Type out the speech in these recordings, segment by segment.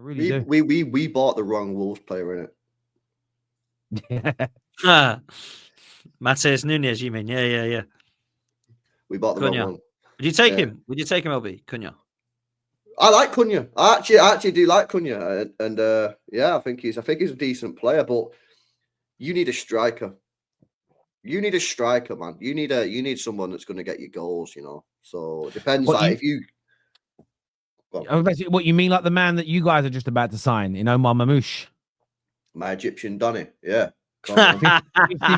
really do. We bought the wrong Wolves player in Yeah. Matheus Nunes, you mean? Yeah. We bought the wrong one. Would you take him? Would you take him, LB? Cunha? I like Cunha. I actually do like Cunha, and I think he's a decent player. But you need a striker. You need a striker, man. You need someone that's going to get you goals. So it depends. Basically, what you mean, like the man that you guys are just about to sign, Marmoush, my Egyptian Donny, yeah, 50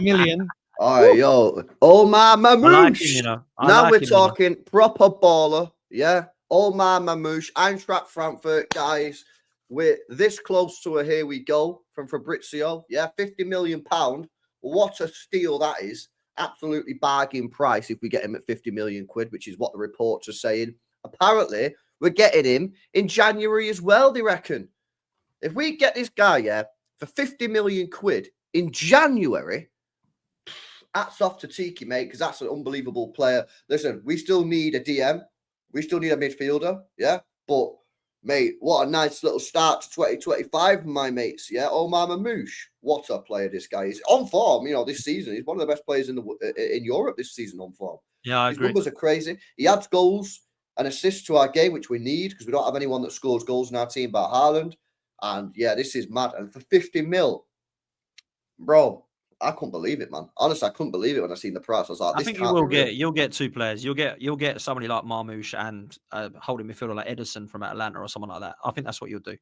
million. All right, yo, Marmoush. Now we're talking proper baller, yeah. Marmoush, Eintracht Frankfurt, guys. We're this close to a here we go from Fabrizio, yeah, £50 million. What a steal that is! Absolutely bargain price if we get him at 50 million quid, which is what the reports are saying. Apparently, we're getting him in January as well, they reckon. If we get this guy, yeah, for 50 million quid in January, hats off to Tiki, mate, because that's an unbelievable player. Listen, we still need a DM. We still need a midfielder, yeah? But, mate, what a nice little start to 2025, my mates, yeah? Marmoush, what a player this guy is. On form, this season. He's one of the best players in Europe this season on form. Yeah, I agree. His numbers are crazy. He adds goals and assists to our game, which we need because we don't have anyone that scores goals in our team but Haaland. And, yeah, this is mad. And for 50 mil, bro, I couldn't believe it, man. Honestly, I couldn't believe it when I seen the price. I was like, I think you'll get two players. You'll get somebody like Marmoush and holding midfielder like Edison from Atlanta or someone like that. I think that's what you'll do.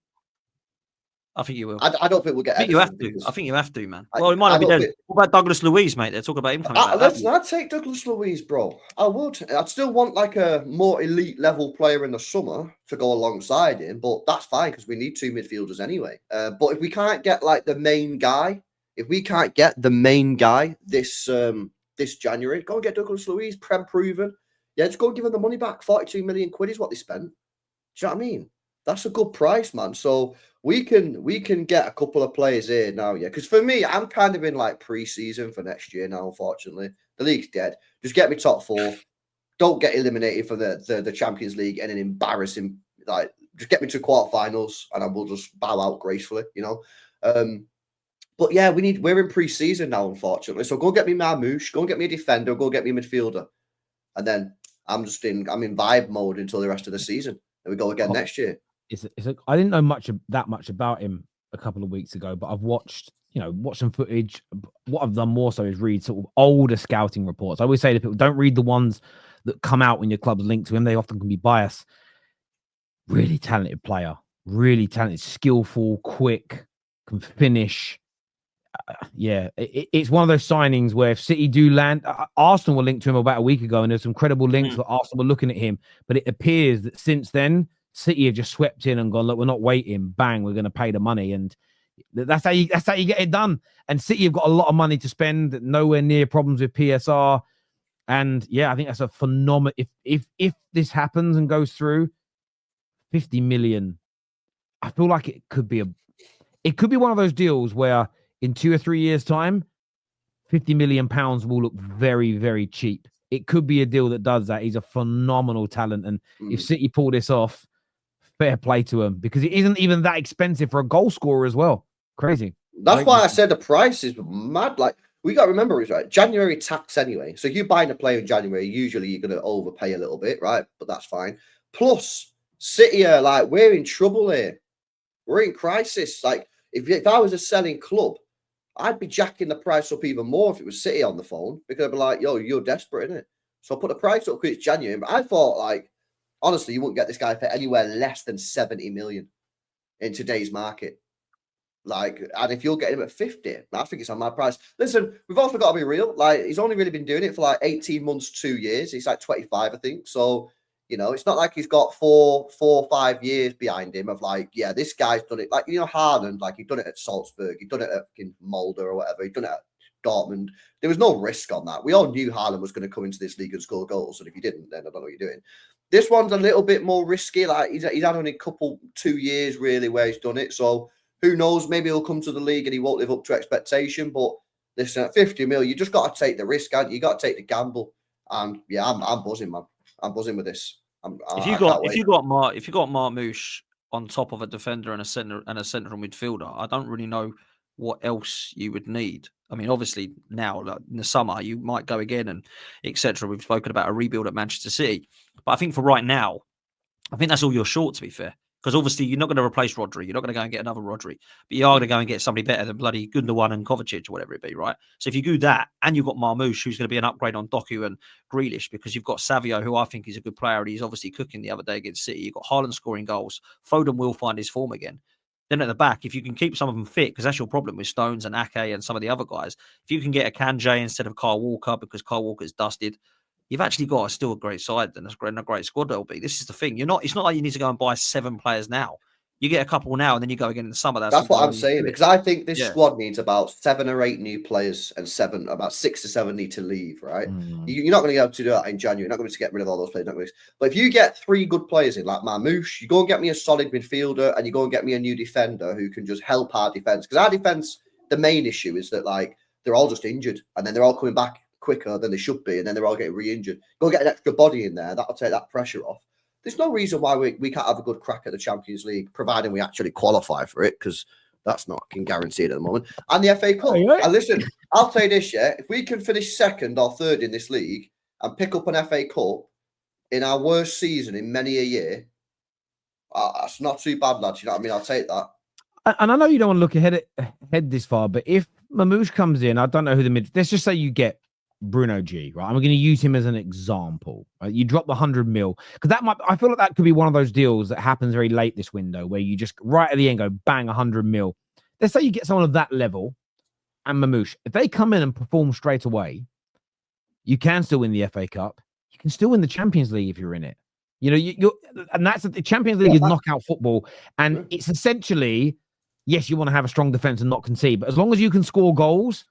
I think you will. I don't think we'll get. I think you have to. I think you have to, man. Well, it might not be dead. What about Douglas Luiz, mate? They're talking about him coming back. Listen, I'd take Douglas Luiz, bro. I would. I'd still want like a more elite level player in the summer to go alongside him, but that's fine because we need two midfielders anyway. But if we can't get like the main guy, this January, go and get Douglas Luiz, Prem proven. Yeah, just go and give him the money back. 42 million quid is what they spent. Do you know what I mean? That's a good price, man. So we can get a couple of players here now, yeah. Because for me, I'm kind of in like pre-season for next year now. Unfortunately, the league's dead. Just get me top four. Don't get eliminated for the Champions League and an embarrassing just get me to quarterfinals and I will just bow out gracefully, But yeah, we're in pre-season now, unfortunately. So go get me Marmoush, go and get me a defender, go get me a midfielder, and then I'm in vibe mode until the rest of the season. And we go again next year. I didn't know that much about him a couple of weeks ago, but I've watched some footage. What I've done more so is read sort of older scouting reports. I always say to people, don't read the ones that come out when your club's linked to him. They often can be biased. Really talented player, really talented, skillful, quick, can finish. It's one of those signings where if City do land, Arsenal were linked to him about a week ago, and there's some credible links that Arsenal were looking at him. But it appears that since then, City have just swept in and gone, look, we're not waiting. Bang, we're going to pay the money, and that's how you get it done. And City have got a lot of money to spend, nowhere near problems with PSR. And yeah, I think that's a phenomenal. If this happens and goes through, 50 million, I feel like it could be one of those deals where in 2 or 3 years' time, 50 million pounds will look very, very cheap. It could be a deal that does that. He's a phenomenal talent, and if City pull this off, fair play to him, because it isn't even that expensive for a goal scorer as well. Crazy. That's why I said the price is mad. Like, we got to remember, is right, January tax anyway. So if you're buying a player in January, usually you're going to overpay a little bit, right? But that's fine. Plus, City are like, we're in trouble here. We're in crisis. Like, if I was a selling club, I'd be jacking the price up even more if it was City on the phone, because I'd be like, yo, you're desperate, innit? So put the price up because it's January. But I thought, like, honestly, you wouldn't get this guy for anywhere less than 70 million in today's market. Like, and if you're getting him at 50, I think it's on my price. Listen, we've also got to be real. Like, he's only really been doing it for like 18 months, 2 years. He's like 25, I think. So, it's not like he's got 4 or 5 years behind him of like, yeah, this guy's done it. Like, Haaland, like, he'd done it at Salzburg. He'd done it at Molde or whatever. He'd done it at Dortmund. There was no risk on that. We all knew Haaland was going to come into this league and score goals. And if he didn't, then I don't know what you're doing. This one's a little bit more risky. Like, he's had only a 2 years really where he's done it. So who knows? Maybe he'll come to the league and he won't live up to expectation. But listen, at 50 mil, you just got to take the risk, and you got to take the gamble. And yeah, I'm buzzing, man. I'm buzzing with this. If you got Marmoush on top of a defender and a central midfielder, I don't really know what else you would need. I mean, obviously now, like in the summer, you might go again and etc. We've spoken about a rebuild at Manchester City, but I think for right now, I think that's all you're short, to be fair. Because obviously you're not going to replace Rodri. You're not going to go and get another Rodri. But you are going to go and get somebody better than bloody Gundogan and Kovacic or whatever it be, right? So if you do that, and you've got Marmoush, who's going to be an upgrade on Doku and Grealish, because you've got Savio, who I think is a good player, and he's obviously cooking the other day against City. You've got Haaland scoring goals. Foden will find his form again. Then at the back, if you can keep some of them fit, because that's your problem with Stones and Ake and some of the other guys, if you can get a Kanje instead of Kyle Walker, because Kyle Walker's dusted, you've actually got still a great side and a great squad, LB. This is the thing. It's not like you need to go and buy 7 players now. You get a couple now, and then you go again in the summer. That's what I'm saying, because I think this Yeah. squad needs about 7 or 8 new players, and about 6 to 7 need to leave, right? You're not going to be able to do that in January. You're not going to get rid of all those players. But if you get 3 good players in, like Marmoush, you go and get me a solid midfielder, and you go and get me a new defender who can just help our defense. Because our defense, the main issue is that like they're all just injured, and then they're all coming back quicker than they should be, and then they're all getting re-injured. Go get an extra body in there. That'll take that pressure off. There's no reason why we can't have a good crack at the Champions League, providing we actually qualify for it, because that's not guaranteed at the moment. And the FA Cup. And listen, I'll say this, yeah, if we can finish 2nd or 3rd in this league and pick up an FA Cup in our worst season in many a year, that's not too bad, lads. You know what I mean? I'll take that. And I know you don't want to look ahead this far, but if Marmoush comes in, I don't know who let's just say you get Bruno G, right? I'm going to use him as an example. Right? You drop the 100 mil, because I feel like that could be one of those deals that happens very late this window, where you just right at the end go bang 100 mil. Let's say you get someone of that level and Marmoush. If they come in and perform straight away, you can still win the FA Cup. You can still win the Champions League if you're in it. You know, and that's the Champions League is knockout football, and it's essentially, yes, you want to have a strong defense and not concede, but as long as you can score goals,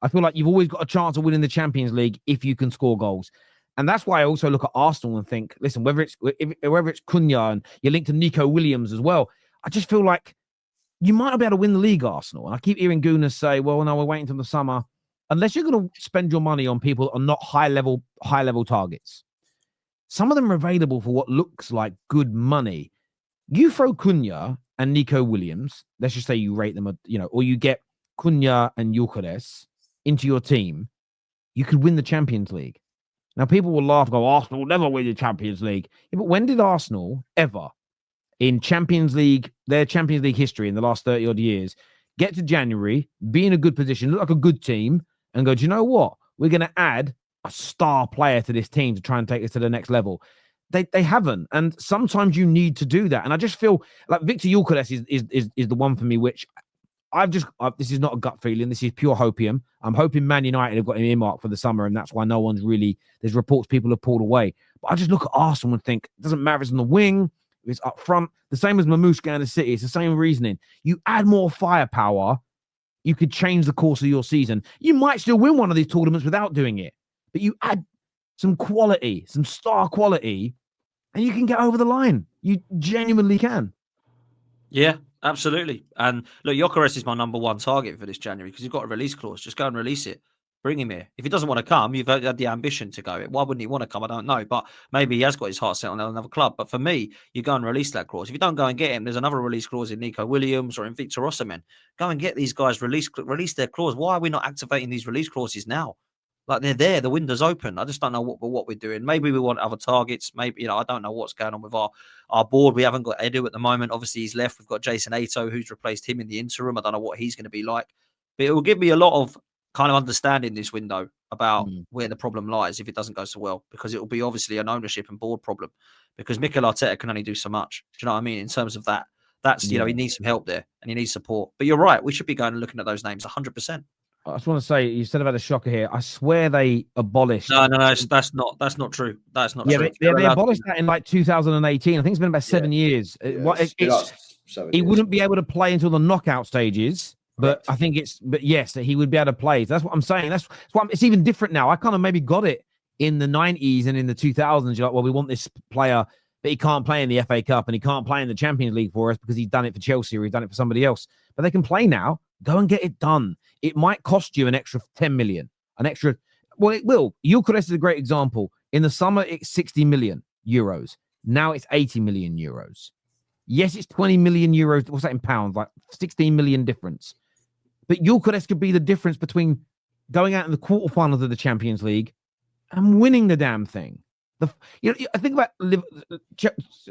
I feel like you've always got a chance of winning the Champions League if you can score goals. And that's why I also look at Arsenal and think, listen, whether it's Cunha and you're linked to Nico Williams as well, I just feel like you might not be able to win the league, Arsenal. And I keep hearing Gunas say, well, no, we're waiting until the summer. Unless you're going to spend your money on people that are not high level targets. Some of them are available for what looks like good money. You throw Cunha and Nico Williams, let's just say you rate them, or you get Cunha and Gyökeres into your team, you could win the Champions League. Now, people will laugh, go, Arsenal will never win the Champions League. Yeah, but when did Arsenal ever, in their Champions League history in the last 30 odd years, get to January, be in a good position, look like a good team, and go, do you know what? We're going to add a star player to this team to try and take us to the next level. They haven't. And sometimes you need to do that. And I just feel like Victor Gyökeres is the one for me, which this is not a gut feeling. This is pure hopium. I'm hoping Man United have got him earmarked for the summer, and that's why no one's really, there's reports people have pulled away. But I just look at Arsenal and think, it doesn't matter if it's on the wing, if it's up front, the same as Marmoush going to City. It's the same reasoning. You add more firepower, you could change the course of your season. You might still win one of these tournaments without doing it, but you add some quality, some star quality, and you can get over the line. You genuinely can. Yeah, absolutely. And look, Gyökeres is my number 1 target for this January, because you've got a release clause. Just go and release it. Bring him here. If he doesn't want to come, you've had the ambition to go. Why wouldn't he want to come? I don't know. But maybe he has got his heart set on another club. But for me, you go and release that clause. If you don't go and get him, there's another release clause in Nico Williams or in Victor Osimhen. Go and get these guys, release their clause. Why are we not activating these release clauses now? Like, they're there, the window's open. I just don't know what we're doing. Maybe we want other targets. Maybe, I don't know what's going on with our board. We haven't got Edu at the moment. Obviously, he's left. We've got Jason Ato, who's replaced him in the interim. I don't know what he's going to be like. But it will give me a lot of kind of understanding this window about where the problem lies if it doesn't go so well, because it will be obviously an ownership and board problem, because Mikel Arteta can only do so much. Do you know what I mean? In terms of that, that's, he needs some help there and he needs support. But you're right. We should be going and looking at those names 100%. I just want to say, you said about a shocker here. I swear they abolished. No, that's not true. That's not true. They abolished that in like 2018. I think it's been about 7 years. He wouldn't be able to play until the knockout stages. But I think yes, he would be able to play. That's what I'm saying. That's why it's even different now. I kind of maybe got it in the 90s and in the 2000s. You're like, well, we want this player, but he can't play in the FA Cup and he can't play in the Champions League for us because he's done it for Chelsea or he's done it for somebody else. But they can play now. Go and get it done. It might cost you an extra 10 million, well, it will. Gyökeres is a great example. In the summer, it's 60 million euros. Now it's 80 million euros. Yes, it's 20 million euros. What's that in pounds? Like 16 million difference. But Gyökeres could be the difference between going out in the quarterfinals of the Champions League and winning the damn thing. I think about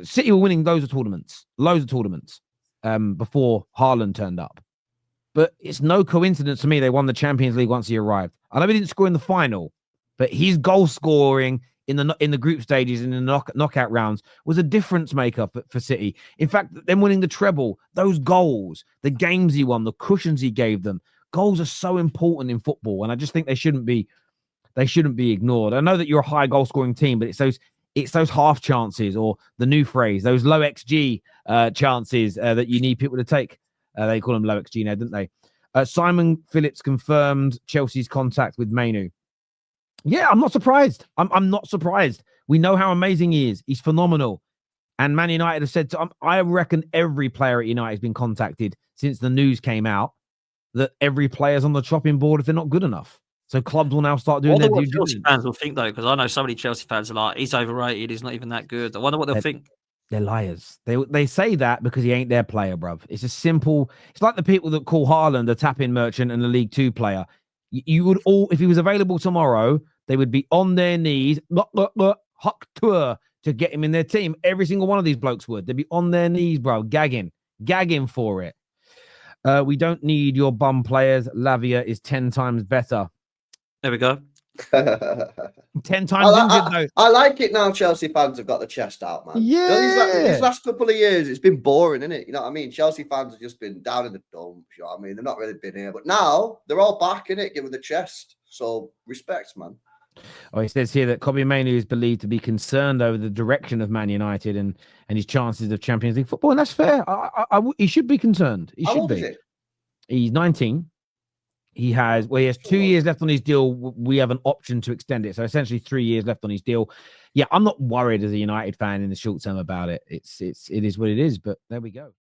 City were winning loads of tournaments before Haaland turned up. But it's no coincidence to me they won the Champions League once he arrived. I know he didn't score in the final, but his goal scoring in the group stages and in the knockout rounds was a difference maker for City. In fact, them winning the treble, those goals, the games he won, the cushions he gave them, goals are so important in football, and I just think they shouldn't be ignored. I know that you're a high goal scoring team, but it's those half chances, or the new phrase, those low XG chances that you need people to take. They call them low XG now, didn't they? Simon Phillips confirmed Chelsea's contact with Mainoo. Yeah, I'm not surprised. I'm not surprised. We know how amazing he is. He's phenomenal. And Man United have said, I reckon every player at United has been contacted since the news came out that every player's on the chopping board if they're not good enough. So clubs will now start doing their due diligence. Chelsea fans will think, though, because I know so many Chelsea fans are like, he's overrated. He's not even that good. I wonder what they'll think. They're liars. They say that because he ain't their player, bruv. It's a simple. It's like the people that call Haaland a tap-in merchant and a League Two player. You would all, if he was available tomorrow, they would be on their knees, huck tour to get him in their team. Every single one of these blokes would. They'd be on their knees, bro, gagging for it. We don't need your bum players. Lavia is 10 times better. There we go. 10 times injured, though. I like it now. Chelsea fans have got the chest out, man. Yeah. These last couple of years, it's been boring, isn't it? You know what I mean? Chelsea fans have just been down in the dumps. You know what I mean? They've not really been here, but now they're all back in it, giving the chest. So respect, man. Oh, he says here that Kobbie Mainoo is believed to be concerned over the direction of Man United and his chances of Champions League football, and that's fair. He should be concerned. He should be. He's 19. He has 2 years left on his deal. We have an option to extend it, so essentially 3 years left on his deal. Yeah, I'm not worried as a United fan in the short term about it. It is what it is. But there we go.